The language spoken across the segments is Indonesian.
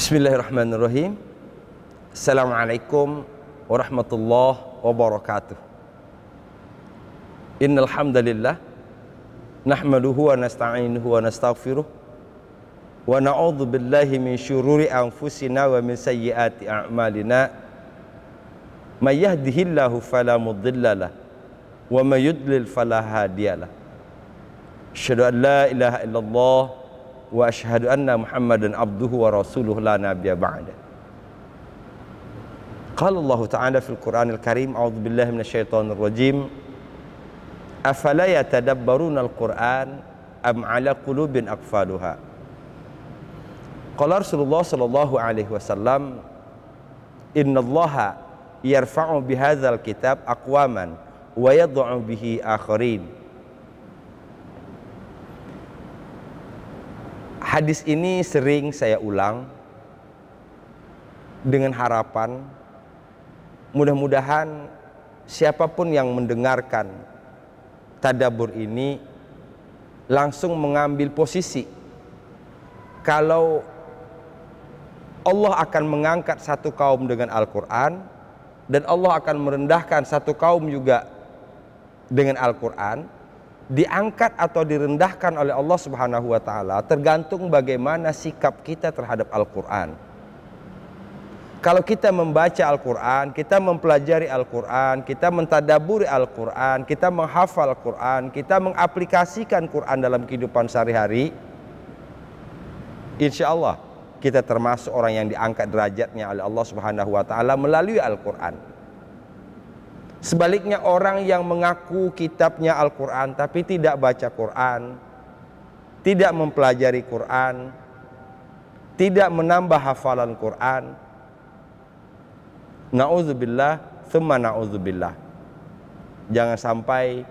Bismillahirrahmanirrahim. Assalamualaikum warahmatullahi wabarakatuh. Innal hamdalillah nahmaduhu wa nasta'inuhu wa nastaghfiruh wa na'udzu billahi min syururi anfusina wa min sayyiati a'malina. May yahdihillahu fala mudhillalah wa may yudlil fala hadiyalah. Asyhadu an la ilaha illallah wa asyhadu anna Muhammadan abduhu wa rasuluhu la nabiyya ba'da. Qala Allah Ta'ala fil Qur'anil Karim, a'udzu billahi minasyaitonir rajim. Afala yatadabbaruna al-Qur'an am 'ala qulubin aqfaluha. Qala Rasulullah sallallahu alaihi wasallam, innallaha yarfa'u bihadzal kitab aqwaman wa yad'u bihi akharin. Hadis ini sering saya ulang dengan harapan mudah-mudahan siapapun yang mendengarkan tadabbur ini langsung mengambil posisi kalau Allah akan mengangkat satu kaum dengan Al-Quran dan Allah akan merendahkan satu kaum juga dengan Al-Quran. Diangkat atau direndahkan oleh Allah Subhanahu wa Ta'ala tergantung bagaimana sikap kita terhadap Al-Quran. Kalau kita membaca Al-Quran, kita mempelajari Al-Quran, kita mentadaburi Al-Quran, kita menghafal Al-Quran, kita mengaplikasikan Quran dalam kehidupan sehari-hari, insya Allah kita termasuk orang yang diangkat derajatnya oleh Allah Subhanahu wa Ta'ala melalui Al-Quran. Sebaliknya orang yang mengaku kitabnya Al-Quran tapi tidak baca Quran, tidak mempelajari Quran, tidak menambah hafalan Quran, na'udzubillah thumma na'udzubillah, jangan sampai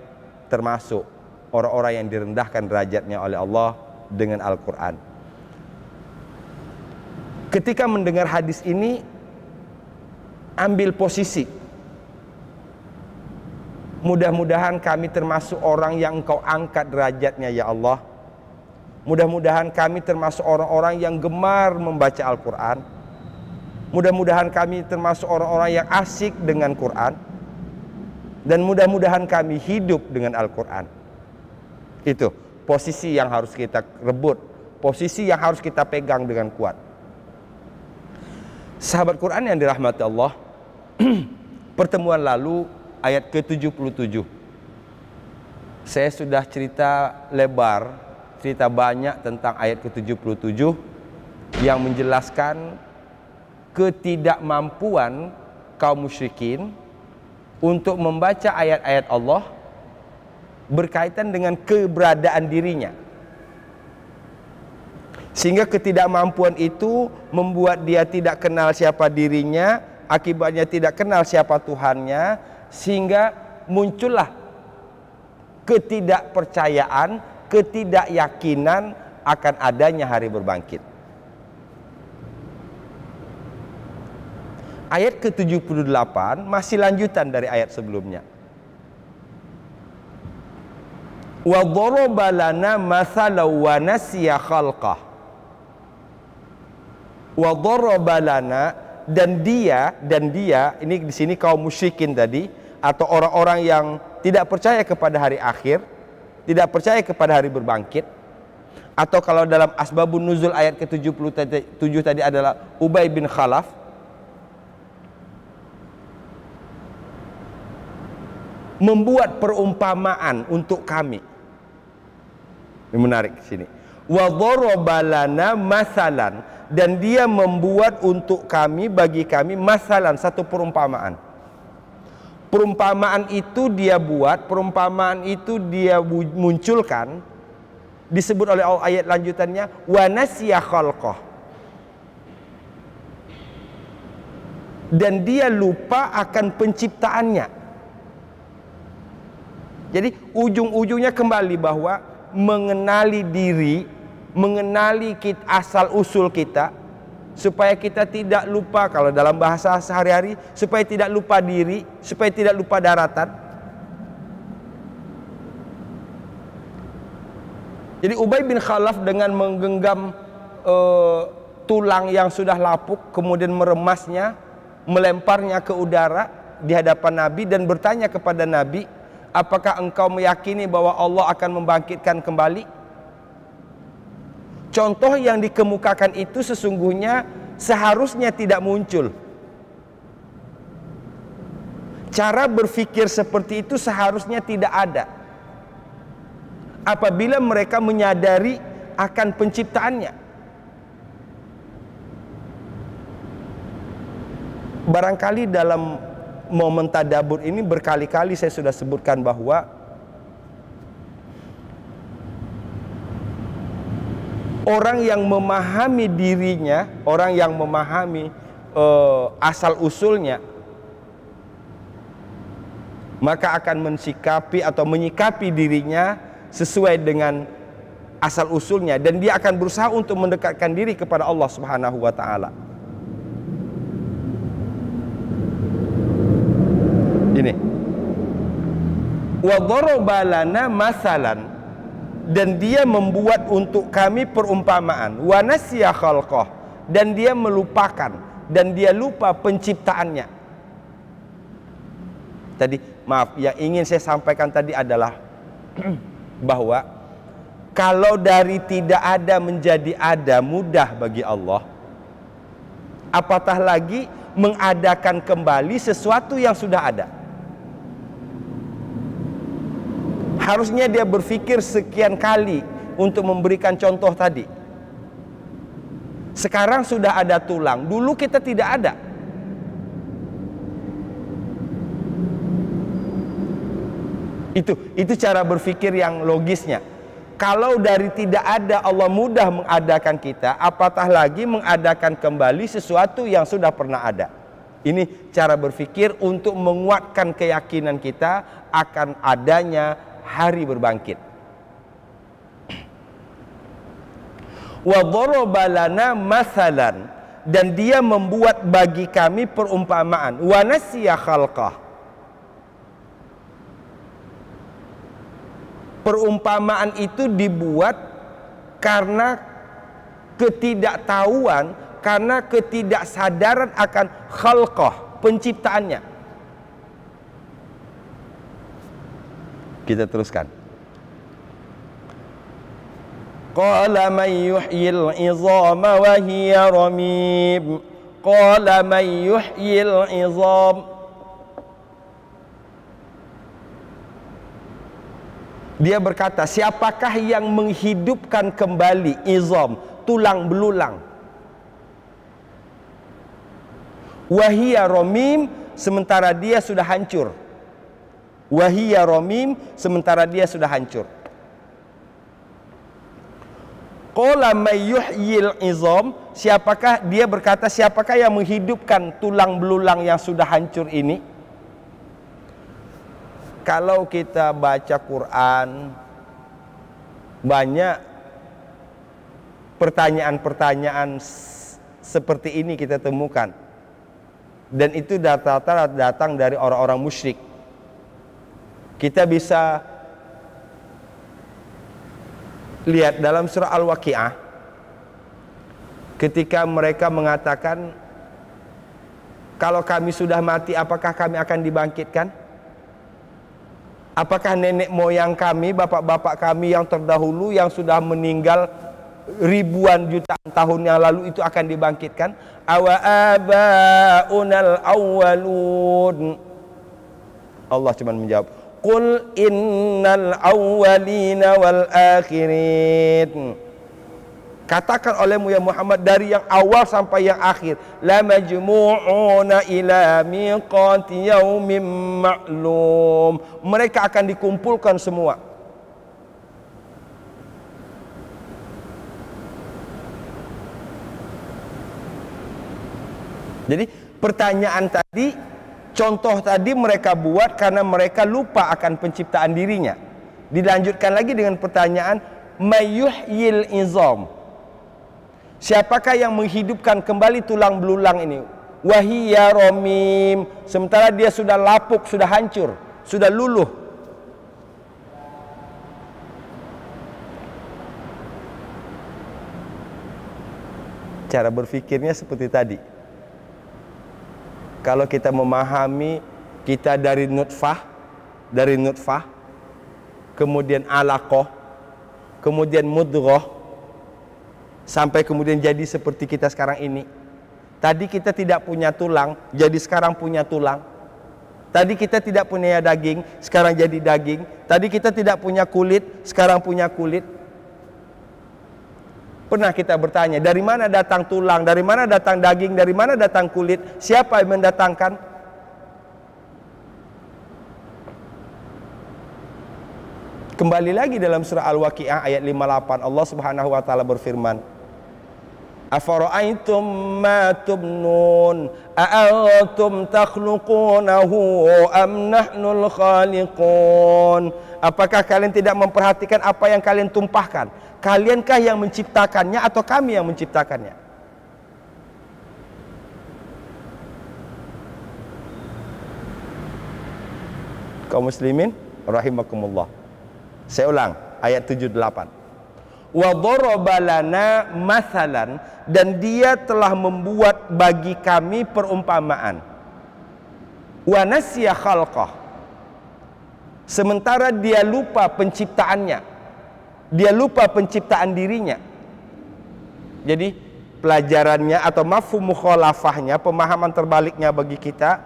termasuk orang-orang yang direndahkan derajatnya oleh Allah dengan Al-Quran. Ketika mendengar hadis ini, ambil posisi. Mudah-mudahan kami termasuk orang yang Engkau angkat derajatnya ya Allah. Mudah-mudahan kami termasuk orang-orang yang gemar membaca Al-Quran. Mudah-mudahan kami termasuk orang-orang yang asyik dengan Quran. Dan mudah-mudahan kami hidup dengan Al-Quran. Itu posisi yang harus kita rebut, posisi yang harus kita pegang dengan kuat. Sahabat Quran yang dirahmati Allah, pertemuan lalu ayat ke-77 saya sudah cerita lebar, cerita banyak tentang ayat ke-77 yang menjelaskan ketidakmampuan kaum musyrikin untuk membaca ayat-ayat Allah berkaitan dengan keberadaan dirinya, sehingga ketidakmampuan itu membuat dia tidak kenal siapa dirinya, akibatnya tidak kenal siapa Tuhannya, sehingga muncullah ketidakpercayaan, ketidakyakinan akan adanya hari berbangkit. Ayat ke-78 masih lanjutan dari ayat sebelumnya. Wa daraba lana mathalan wa nasiya khalqah. Wa daraba lana, dan dia ini di sini kaum musyrikin tadi, atau orang-orang yang tidak percaya kepada hari akhir, tidak percaya kepada hari berbangkit, atau kalau dalam asbabun nuzul ayat ke-77 tadi adalah Ubay bin Khalaf. Membuat perumpamaan untuk kami. Ini menarik di sini. Wa daraba lana masalan, dan dia membuat untuk kami, bagi kami, masalan, satu perumpamaan. Perumpamaan itu dia buat, perumpamaan itu dia munculkan, disebut oleh ayat lanjutannya wa nasiya khalqah, dan dia lupa akan penciptaannya. Jadi ujung-ujungnya kembali bahwa mengenali diri, mengenali asal usul kita, supaya kita tidak lupa, kalau dalam bahasa sehari-hari, supaya tidak lupa diri, supaya tidak lupa daratan. Jadi Ubay bin Khalaf dengan menggenggam tulang yang sudah lapuk, kemudian meremasnya, melemparnya ke udara di hadapan Nabi dan bertanya kepada Nabi, apakah engkau meyakini bahwa Allah akan membangkitkan kembali? Contoh yang dikemukakan itu sesungguhnya seharusnya tidak muncul. Cara berpikir seperti itu seharusnya tidak ada apabila mereka menyadari akan penciptaannya. Barangkali dalam momen tadabbur ini berkali-kali saya sudah sebutkan bahwa orang yang memahami dirinya, orang yang memahami asal-usulnya, maka akan mensikapi atau menyikapi dirinya sesuai dengan asal-usulnya, dan dia akan berusaha untuk mendekatkan diri kepada Allah Subhanahu wa taala. Ini. Wa daraba lana masalan, dan dia membuat untuk kami perumpamaan. Wa nasiya khalqah, dan dia melupakan, dan dia lupa penciptaannya. Tadi, maaf, yang ingin saya sampaikan tadi adalah bahwa kalau dari tidak ada menjadi ada mudah bagi Allah, apatah lagi mengadakan kembali sesuatu yang sudah ada. Harusnya dia berpikir sekian kali untuk memberikan contoh tadi. Sekarang sudah ada tulang, dulu kita tidak ada. Itu cara berpikir yang logisnya. Kalau dari tidak ada Allah mudah mengadakan kita, apatah lagi mengadakan kembali sesuatu yang sudah pernah ada. Ini cara berpikir untuk menguatkan keyakinan kita akan adanya hari berbangkit. Wa daraba lana masalan, dan dia membuat bagi kami perumpamaan. Wa nasiya khalqah, perumpamaan itu dibuat karena ketidaktahuan, karena ketidaksadaran akan khalqah, penciptaannya. Kita teruskan. Qala man yuhyil 'izama wa hiya ramim. Qala man yuhyil 'izam. Dia berkata, siapakah yang menghidupkan kembali izam, tulang belulang? Wa hiya ramim, sementara dia sudah hancur. Wahiyya ramim, sementara dia sudah hancur. Qala may yuhyil izam, siapakah, dia berkata, siapakah yang menghidupkan tulang belulang yang sudah hancur ini? Kalau kita baca Quran, banyak pertanyaan-pertanyaan seperti ini kita temukan, dan itu rata-rata datang dari orang-orang musyrik. Kita bisa lihat dalam surah Al-Waqi'ah ketika mereka mengatakan, kalau kami sudah mati, apakah kami akan dibangkitkan? Apakah nenek moyang kami, bapak-bapak kami yang terdahulu yang sudah meninggal ribuan jutaan tahun yang lalu itu akan dibangkitkan? Awa aba'unal awwalun. Allah cuma menjawab, Qul innal awwalina wal akhirin. Katakan olehmu ya Muhammad, dari yang awal sampai yang akhir, la majmu'una ila miqati yaumin ma'lum. Mereka akan dikumpulkan semua. Jadi pertanyaan tadi, contoh tadi mereka buat karena mereka lupa akan penciptaan dirinya. Dilanjutkan lagi dengan pertanyaan, mayyuhyil izam, siapakah yang menghidupkan kembali tulang belulang ini? Wahiyya ramim, sementara dia sudah lapuk, sudah hancur, sudah luluh. Cara berfikirnya seperti tadi. Kalau kita memahami kita dari nutfah, kemudian alaqah, kemudian mudghah, sampai kemudian jadi seperti kita sekarang ini. Tadi kita tidak punya tulang, jadi sekarang punya tulang. Tadi kita tidak punya daging, sekarang jadi daging. Tadi kita tidak punya kulit, sekarang punya kulit. Pernah kita bertanya, dari mana datang tulang, dari mana datang daging, dari mana datang kulit? Siapa yang mendatangkan? Kembali lagi dalam surah Al-Waqi'ah ayat 58, Allah Subhanahu wa taala berfirman, Afara'aytum ma tubnun a'antum takhluqunahu am nahnul khaliqun. Apakah kalian tidak memperhatikan apa yang kalian tumpahkan? Kaliankah yang menciptakannya atau kami yang menciptakannya? Kaum muslimin rahimakumullah. Saya ulang ayat 78. Wa daraba lana mathalan, dan dia telah membuat bagi kami perumpamaan. Wa nasiya khalqah, sementara dia lupa penciptaannya, dia lupa penciptaan dirinya. Jadi pelajarannya atau mafhum mukhalafahnya, pemahaman terbaliknya bagi kita,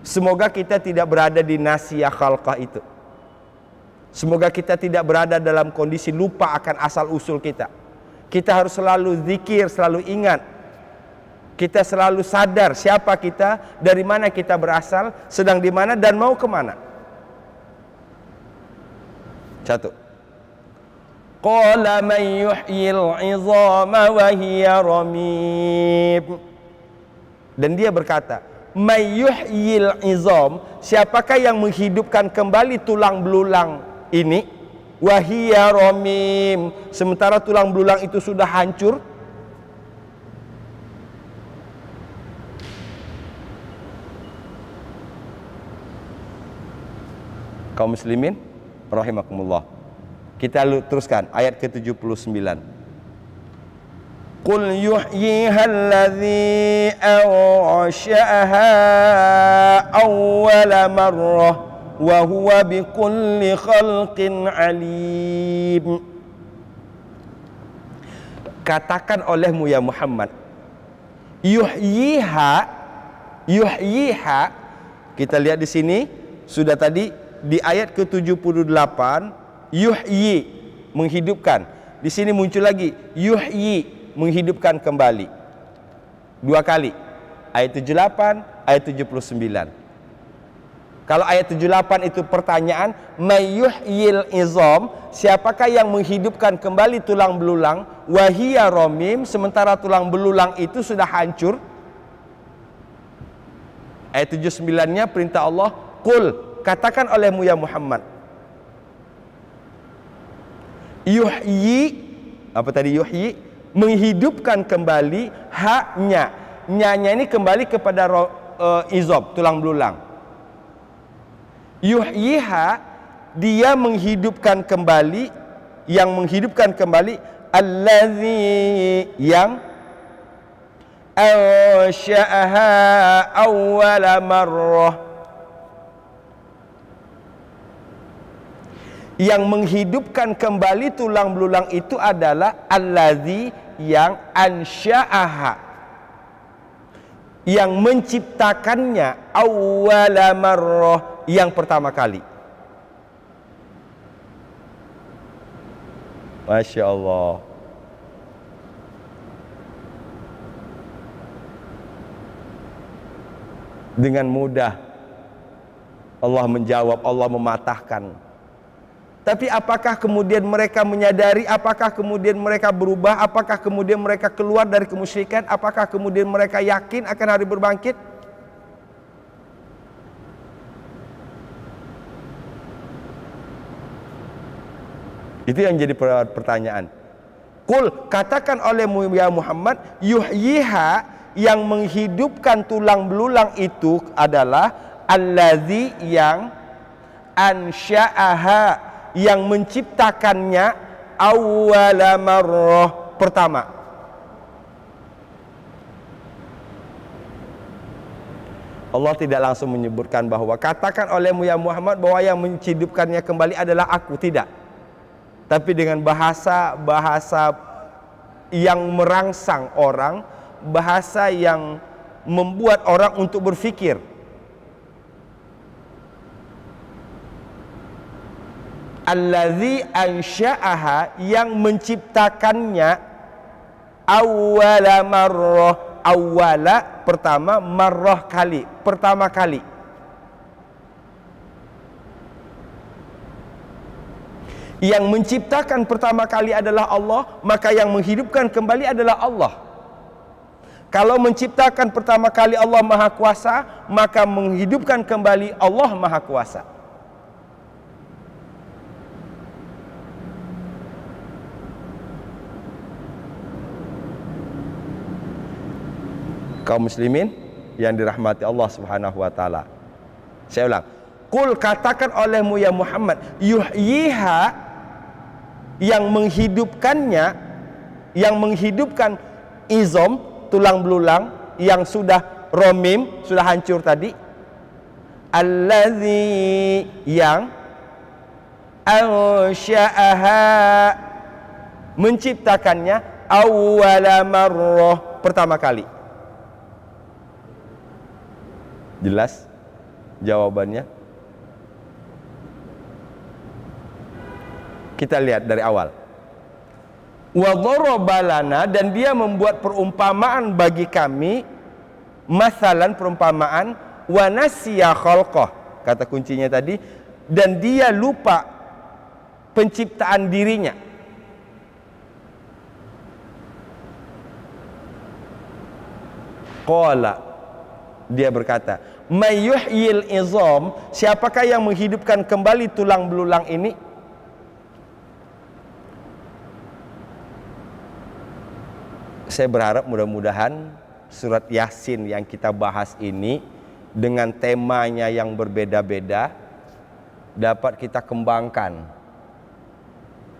semoga kita tidak berada di nasiya khalqah itu. Semoga kita tidak berada dalam kondisi lupa akan asal-usul kita. Kita harus selalu zikir, selalu ingat. Kita selalu sadar siapa kita, dari mana kita berasal, sedang di mana, dan mau kemana. Satu. Qala man yuhyil 'idhama wa hiya ramim. Dan dia berkata, may yuhyil 'idham, siapakah yang menghidupkan kembali tulang belulang ini, wahiyya ramim, sementara tulang belulang itu sudah hancur. Kaum muslimin rahimakumullah. Kita teruskan ayat ke-79. Qul yuhyiha alladhi ansha'aha awwala marrah wa huwa bikulli khalqin alim. Katakan olehmu ya Muhammad, yuhyiha, kita lihat di sini sudah tadi di ayat ke-78, yuhyi, menghidupkan. Di sini muncul lagi yuhyi, menghidupkan kembali. Dua kali. Ayat 78, ayat 79. Kalau ayat 78 itu pertanyaan, mayyuhyil izam, siapakah yang menghidupkan kembali tulang belulang, wahiyya ramim, sementara tulang belulang itu sudah hancur. Ayat 79-nya perintah Allah, qul, katakan olehmu ya Muhammad, yuhyi, apa tadi yuhyi, menghidupkan kembali, haknya, nyanya ini kembali kepada izam, tulang belulang. Yuhyiha, dia menghidupkan kembali, yang menghidupkan kembali, allazi, yang ansha'aha awwala marrah, yang menghidupkan kembali tulang belulang itu adalah allazi, yang ansha'aha, yang menciptakannya, awwala marrah, yang pertama kali. Masya Allah. Dengan mudah Allah menjawab, Allah mematahkan. Tapi apakah kemudian mereka menyadari, apakah kemudian mereka berubah, apakah kemudian mereka keluar dari kemusyrikan, apakah kemudian mereka yakin akan hari berbangkit? Itu yang jadi pertanyaan. Qul, katakan olehmu ya Muhammad, yuhyiha, yang menghidupkan tulang belulang itu adalah allazi, yang ansha'aha, yang menciptakannya, awwala marrah, pertama. Allah tidak langsung menyebutkan bahwa katakan olehmu ya Muhammad bahwa yang menghidupkannya kembali adalah aku, tidak. Tapi dengan bahasa yang merangsang orang, bahasa yang membuat orang untuk berfikir. Allazi ansha'aha, yang menciptakannya, awwala marrah, awwala pertama, marrah kali, pertama kali. Yang menciptakan pertama kali adalah Allah, maka yang menghidupkan kembali adalah Allah. Kalau menciptakan pertama kali Allah Maha Kuasa, maka menghidupkan kembali Allah Maha Kuasa. Kaum muslimin yang dirahmati Allah Subhanahu wa taala. Saya ulang. Qul, katakan olehmu ya Muhammad, yuhyiha, yang menghidupkannya, yang menghidupkan izom, tulang belulang yang sudah romim, sudah hancur tadi. Allazi, yang ansha'aha, menciptakannya, awwala marrah, pertama kali. Jelas jawabannya? Kita lihat dari awal. Wa dharaba lana, dan dia membuat perumpamaan bagi kami, masalan perumpamaan, wa nasiya khalqah, kata kuncinya tadi, dan dia lupa penciptaan dirinya. Qala, dia berkata, may yuhyil izam, siapakah yang menghidupkan kembali tulang belulang ini? Saya berharap mudah-mudahan surat Yasin yang kita bahas ini dengan temanya yang berbeda-beda dapat kita kembangkan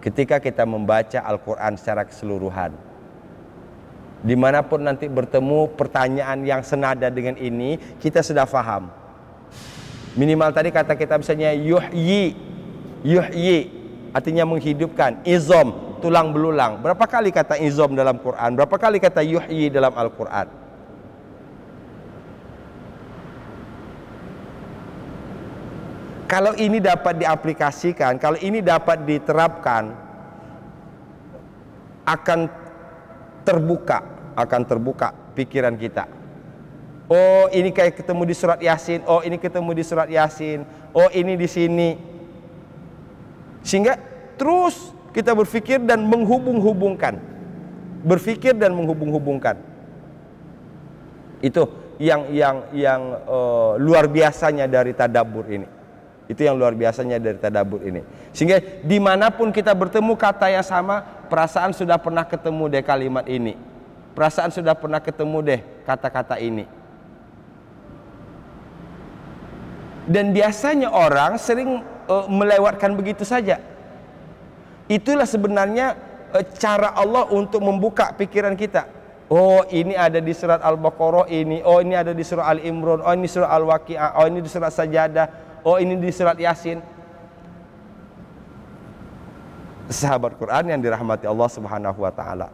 ketika kita membaca Al-Quran secara keseluruhan. Dimanapun nanti bertemu pertanyaan yang senada dengan ini, kita sudah faham. Minimal tadi kata kita misalnya yuhyi, yuhyi artinya menghidupkan, izom, tulang belulang. Berapa kali kata izom dalam Quran? Berapa kali kata yuhyi dalam Al-Quran? Kalau ini dapat diaplikasikan, kalau ini dapat diterapkan, akan terbuka pikiran kita. Oh, ini kayak ketemu di surat Yasin. Oh, ini ketemu di surat Yasin. Oh, ini di sini. Sehingga terus kita berpikir dan menghubung-hubungkan. Berpikir dan menghubung-hubungkan. Itu yang luar biasanya dari tadabbur ini. Itu yang luar biasanya dari tadabbur ini. Sehingga dimanapun kita bertemu kata yang sama, perasaan sudah pernah ketemu deh kalimat ini. Perasaan sudah pernah ketemu deh kata-kata ini. Dan biasanya orang sering melewatkan begitu saja. Itulah sebenarnya cara Allah untuk membuka pikiran kita. Oh, ini ada di surat Al-Baqarah ini. Oh, ini ada di surat Al-Imran. Oh, ini surat Al-Waqi'ah. Oh, ini di surat Sajadah. Oh, ini di surat Yasin. Sahabat Quran yang dirahmati Allah Subhanahu wa taala.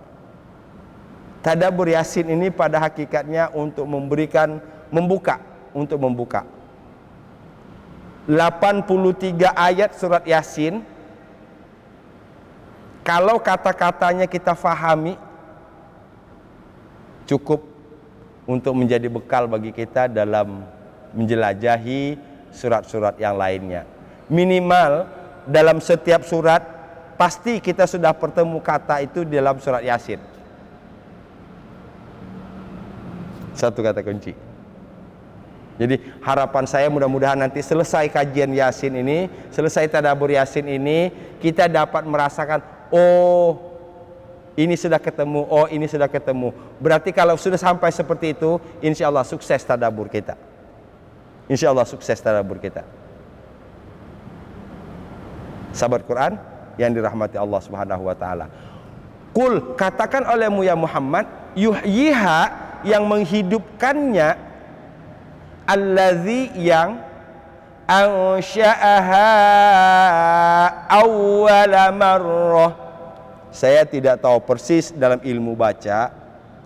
Tadabbur Yasin ini pada hakikatnya untuk membuka. 83 ayat surat Yasin, kalau kata-katanya kita fahami, cukup untuk menjadi bekal bagi kita dalam menjelajahi surat-surat yang lainnya. Minimal dalam setiap surat pasti kita sudah bertemu kata itu dalam surat Yasin. Satu kata kunci. Jadi harapan saya mudah-mudahan nanti selesai kajian Yasin ini, selesai tadabbur Yasin ini, kita dapat merasakan, oh ini sudah ketemu, oh ini sudah ketemu. Berarti kalau sudah sampai seperti itu, insya Allah sukses tadabbur kita. Insya Allah sukses tadabbur kita. Sahabat Quran yang dirahmati Allah Subhanahu wa taala. Qul, katakan olehmu ya Muhammad, yuhyiha, yang menghidupkannya, Allazi yang ansha'aha awwala marrah. Saya tidak tahu persis dalam ilmu baca.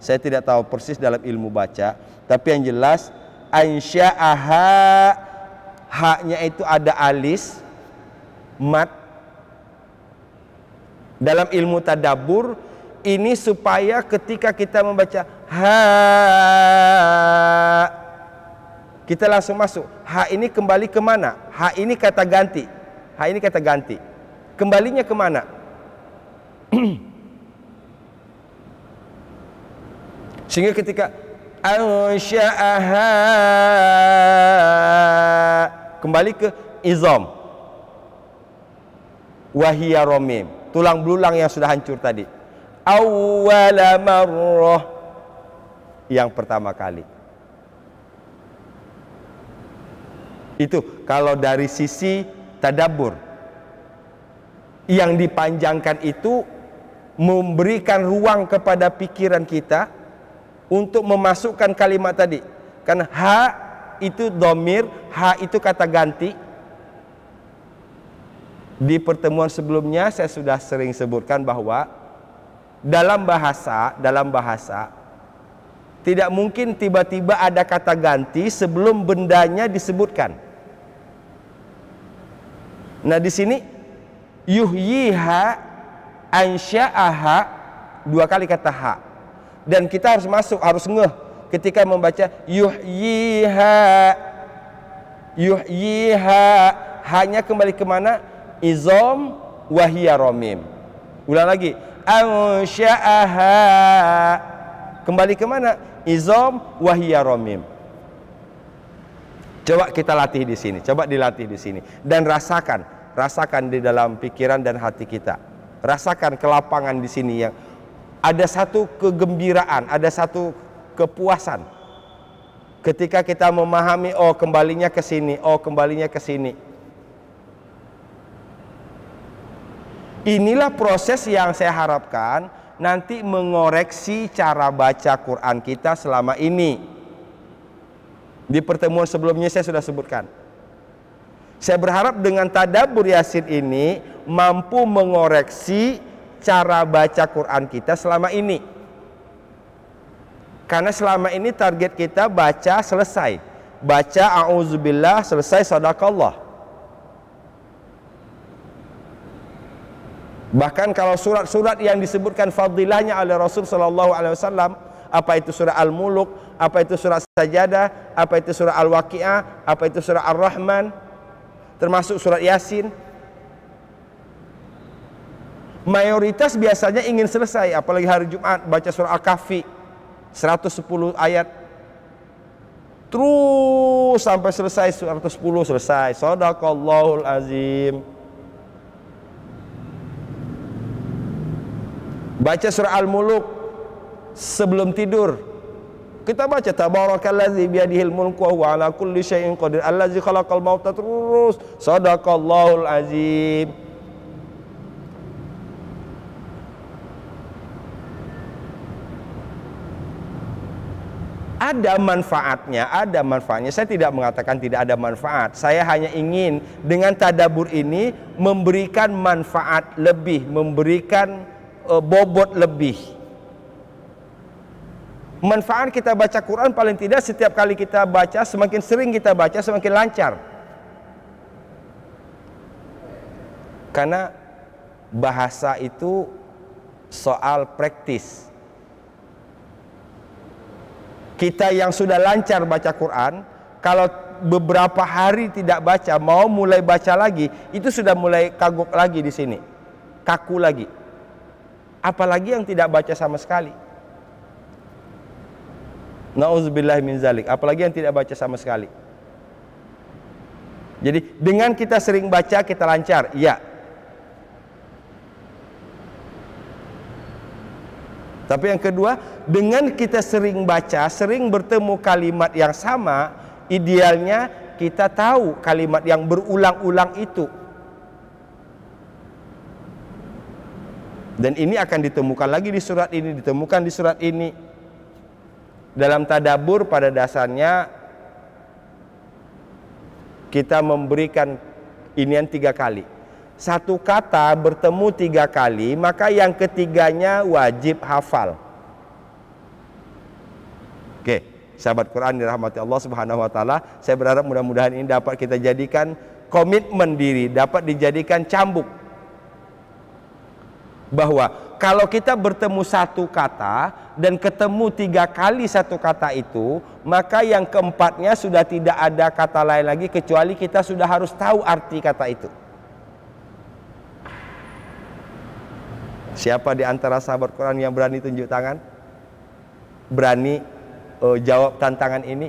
Saya tidak tahu persis dalam ilmu baca, tapi yang jelas ansha'aha, haknya itu ada alis mat. Dalam ilmu tadabbur ini supaya ketika kita membaca ha, kita langsung masuk. Ha ini kembali ke mana? Ha ini kata ganti. Ha ini kata ganti. Kembalinya ke mana? Sehingga ketika ansha'aha kembali ke izam, wahia romim, tulang belulang yang sudah hancur tadi. Awwala marrah, yang pertama kali. Itu kalau dari sisi tadabbur. Yang dipanjangkan itu memberikan ruang kepada pikiran kita untuk memasukkan kalimat tadi. Karena ha itu dhamir, ha itu kata ganti. Di pertemuan sebelumnya saya sudah sering sebutkan bahwa dalam bahasa tidak mungkin tiba-tiba ada kata ganti sebelum bendanya disebutkan. Nah di sini yuhyiha ansha'aha, dua kali kata ha. Dan kita harus masuk, harus ngeh ketika membaca yuhyiha. Yuhyiha, hanya kembali ke mana? Izam wahia romim. Ulang lagi, ansha'aha, kembali ke mana? Izam wahia romim. Coba kita latih di sini, coba dilatih di sini dan rasakan di dalam pikiran dan hati kita. Rasakan kelapangan di sini yang ada satu kegembiraan, ada satu kepuasan ketika kita memahami, oh kembalinya ke sini, oh kembalinya ke sini. Inilah proses yang saya harapkan nanti mengoreksi cara baca Quran kita selama ini. Di pertemuan sebelumnya saya sudah sebutkan. Saya berharap dengan tadabbur Yasin ini mampu mengoreksi cara baca Quran kita selama ini. Karena selama ini target kita baca selesai. Baca a'udzubillah selesai, sadaqallah. Bahkan kalau surat-surat yang disebutkan fadilahnya oleh Rasul sallallahu alaihi wasallam, apa itu surah Al-Muluk, apa itu surah Sajadah, apa itu surah Al-Waqi'ah, apa itu surah Ar-Rahman, termasuk surat Yasin, mayoritas biasanya ingin selesai. Apalagi hari Jumat baca surah Al-Kahfi 110 ayat terus sampai selesai 110 selesai. Shadaqallahul azim. Baca surah Al-Muluk sebelum tidur. Kita baca tabarakalladzi biyadihil mulku wa huwa ala kulli syai'in qadir allazi khalaqal mauta terus. Shadaqallahul azim. Ada manfaatnya. Saya tidak mengatakan tidak ada manfaat. Saya hanya ingin dengan tadabbur ini memberikan manfaat lebih, memberikan bobot lebih. Manfaat kita baca Quran paling tidak setiap kali kita baca, semakin sering kita baca semakin lancar. Karena bahasa itu soal praktis. Kita yang sudah lancar baca Quran, kalau beberapa hari tidak baca, mau mulai baca lagi, itu sudah mulai kagok lagi di sini, kaku lagi. Apalagi yang tidak baca sama sekali. Nauzubillah min zalik. Apalagi yang tidak baca sama sekali. Jadi dengan kita sering baca kita lancar, iya. Tapi yang kedua, dengan kita sering baca, sering bertemu kalimat yang sama, idealnya kita tahu kalimat yang berulang-ulang itu. Dan ini akan ditemukan lagi di surat ini, ditemukan di surat ini. Dalam tadabbur pada dasarnya kita memberikan inian 3 kali. Satu kata bertemu 3 kali, maka yang ketiganya wajib hafal. Oke, sahabat Quran dirahmati Allah Subhanahu wa taala, saya berharap mudah-mudahan ini dapat kita jadikan komitmen diri, dapat dijadikan cambuk. Bahwa kalau kita bertemu satu kata dan ketemu 3 kali satu kata itu, maka yang keempatnya sudah tidak ada kata lain lagi kecuali kita sudah harus tahu arti kata itu. Siapa di antara sahabat Quran yang berani tunjuk tangan? Berani jawab tantangan ini?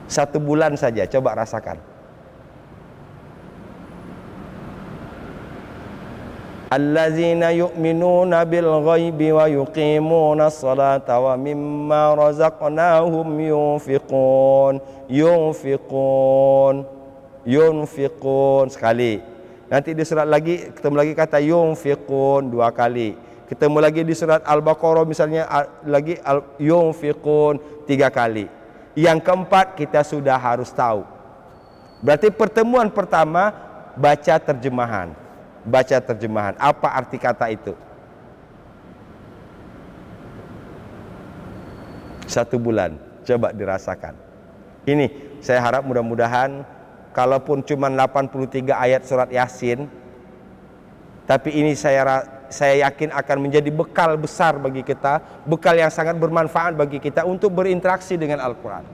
1 bulan saja, coba rasakan. Allazina yu'minuna bil ghaibi wa yuqimuna as-salata wa mimma razaqnahum yunfiqun. Sekali. Nanti di surat lagi ketemu lagi kata yunfiqun 2 kali. Ketemu lagi di surat Al-Baqarah misalnya lagi yunfiqun 3 kali. Yang keempat kita sudah harus tahu. Berarti pertemuan pertama baca terjemahan. Baca terjemahan. Apa arti kata itu? 1 bulan. Coba dirasakan. Ini saya harap mudah-mudahan kalaupun cuma 83 ayat surat Yasin, tapi ini saya yakin akan menjadi bekal besar bagi kita, bekal yang sangat bermanfaat bagi kita untuk berinteraksi dengan Al-Quran.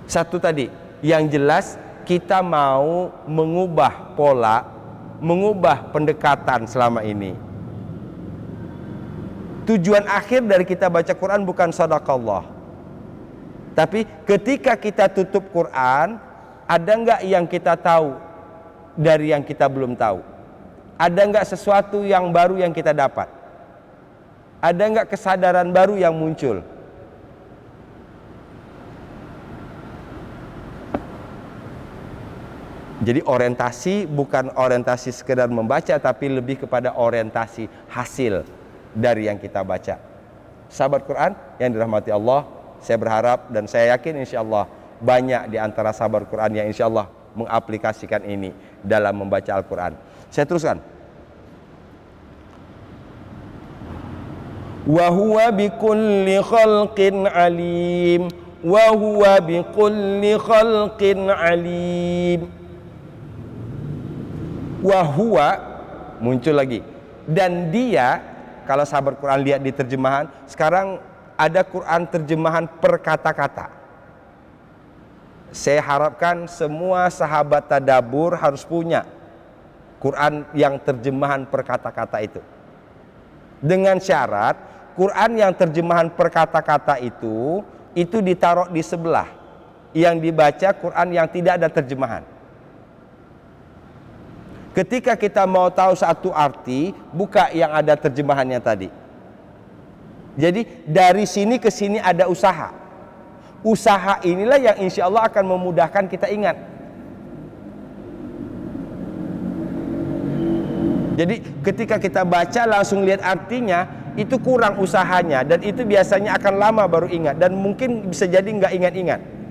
Satu tadi, yang jelas kita mau mengubah pola, mengubah pendekatan selama ini. Tujuan akhir dari kita baca Quran bukan sadaqallah. Tapi ketika kita tutup Quran, ada enggak yang kita tahu dari yang kita belum tahu? Ada enggak sesuatu yang baru yang kita dapat? Ada enggak kesadaran baru yang muncul? Jadi orientasi bukan orientasi sekedar membaca, tapi lebih kepada orientasi hasil dari yang kita baca. Sahabat Quran yang dirahmati Allah, saya berharap dan saya yakin insya Allah banyak di antara sahabat Quran yang insya Allah mengaplikasikan ini dalam membaca Al-Quran. Saya teruskan. Wa huwa bikulli khalqin alim. Wa huwa bikulli khalqin alim. Wahua muncul lagi, dan dia, kalau sahabat Quran lihat di terjemahan sekarang ada Quran terjemahan per kata-kata. Saya harapkan semua sahabat tadabbur harus punya Quran yang terjemahan per kata-kata itu, dengan syarat Quran yang terjemahan per kata-kata itu ditaruh di sebelah yang dibaca Quran yang tidak ada terjemahan. Ketika kita mau tahu satu arti, buka yang ada terjemahannya tadi. Jadi dari sini ke sini ada usaha. Usaha inilah yang insya Allah akan memudahkan kita ingat. Jadi ketika kita baca langsung lihat artinya, itu kurang usahanya. Dan itu biasanya akan lama baru ingat. Dan mungkin bisa jadi nggak ingat-ingat.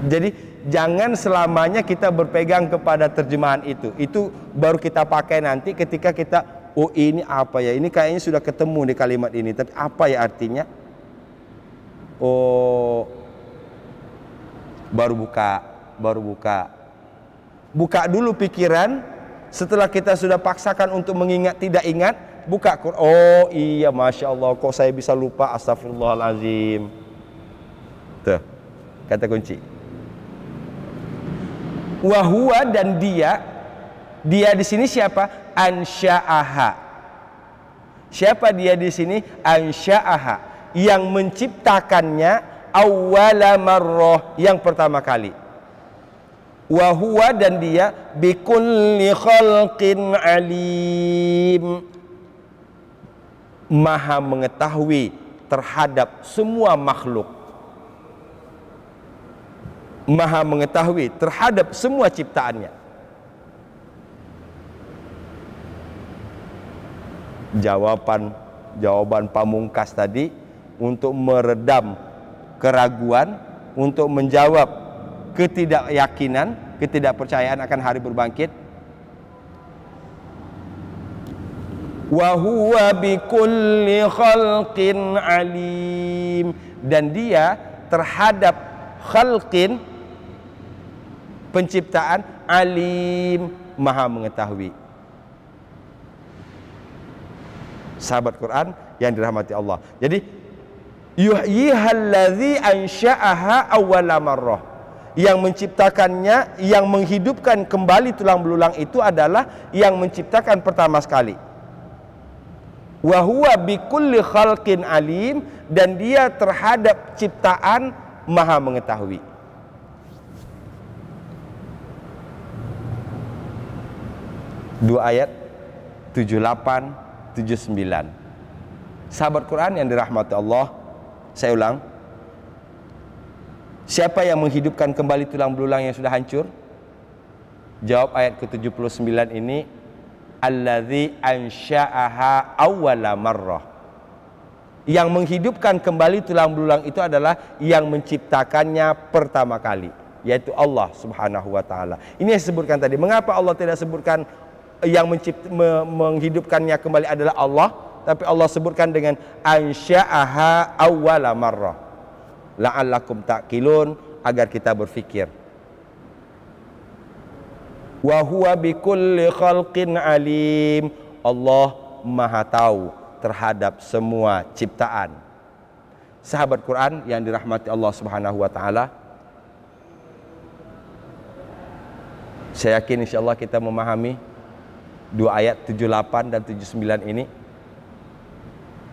Jadi jangan selamanya kita berpegang kepada terjemahan itu. Itu baru kita pakai nanti ketika kita, oh ini apa ya? Ini kayaknya sudah ketemu di kalimat ini, tapi apa ya artinya? Oh, baru buka. Buka dulu pikiran. Setelah kita sudah paksakan untuk mengingat tidak ingat, buka Quran. Oh iya, Masya Allah, kok saya bisa lupa, astagfirullahaladzim. Tuh, kata kunci. Wahua, dan dia di sini siapa? Ansya'aha. Siapa dia di sini? Ansya'aha, yang menciptakannya awwala marrah, yang pertama kali. Wahua, dan dia bikulli khalqin alim, maha mengetahui terhadap semua makhluk. Maha mengetahui terhadap semua ciptaannya. Jawaban jawaban pamungkas tadi untuk meredam keraguan, untuk menjawab ketidakyakinan, ketidakpercayaan akan hari berbangkit. Wa huwa bikulli khalqin alim, dan dia terhadap khalqin, penciptaan, alim, maha mengetahui. Sahabat Quran yang dirahmati Allah. Jadi yuhyihallazi ansha'aha awwala marrah, yang menciptakannya, yang menghidupkan kembali tulang belulang itu adalah yang menciptakan pertama sekali. Wa huwa bikulli khalqin alim, dan dia terhadap ciptaan maha mengetahui. Dua ayat 78, 79. Sahabat Quran yang dirahmati Allah, saya ulang. Siapa yang menghidupkan kembali tulang belulang yang sudah hancur? Jawab ayat ke-79 ini, allazi ansha'aha awwala marrah. Yang menghidupkan kembali tulang belulang itu adalah yang menciptakannya pertama kali, yaitu Allah Subhanahu wa taala. Ini yang disebutkan tadi. Mengapa Allah tidak sebutkan yang menghidupkannya kembali adalah Allah, tapi Allah sebutkan dengan ansha'aha awwala marrah, la'allakum ta'qilun, agar kita berfikir. Wa huwa bikulli khalqin alim, Allah maha tahu terhadap semua ciptaan. Sahabat Quran yang dirahmati Allah Subhanahu wa taala, saya yakin insyaallah kita memahami dua ayat 78 dan 79 ini,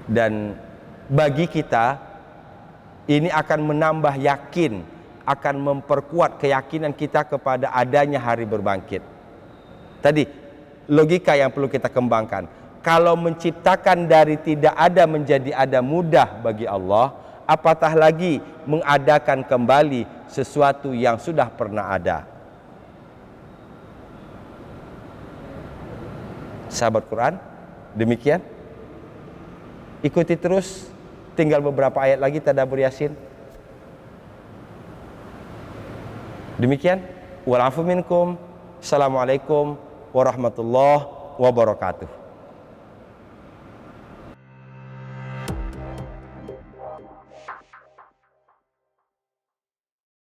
dan bagi kita ini akan menambah yakin, akan memperkuat keyakinan kita kepada adanya hari berbangkit. Tadi logika yang perlu kita kembangkan. Kalau menciptakan dari tidak ada menjadi ada mudah bagi Allah, apatah lagi mengadakan kembali sesuatu yang sudah pernah ada. Sahabat Quran, demikian. Ikuti terus, tinggal beberapa ayat lagi tadabbur Yasin. Demikian, wal afu minkum. Assalamualaikum warahmatullahi wabarakatuh.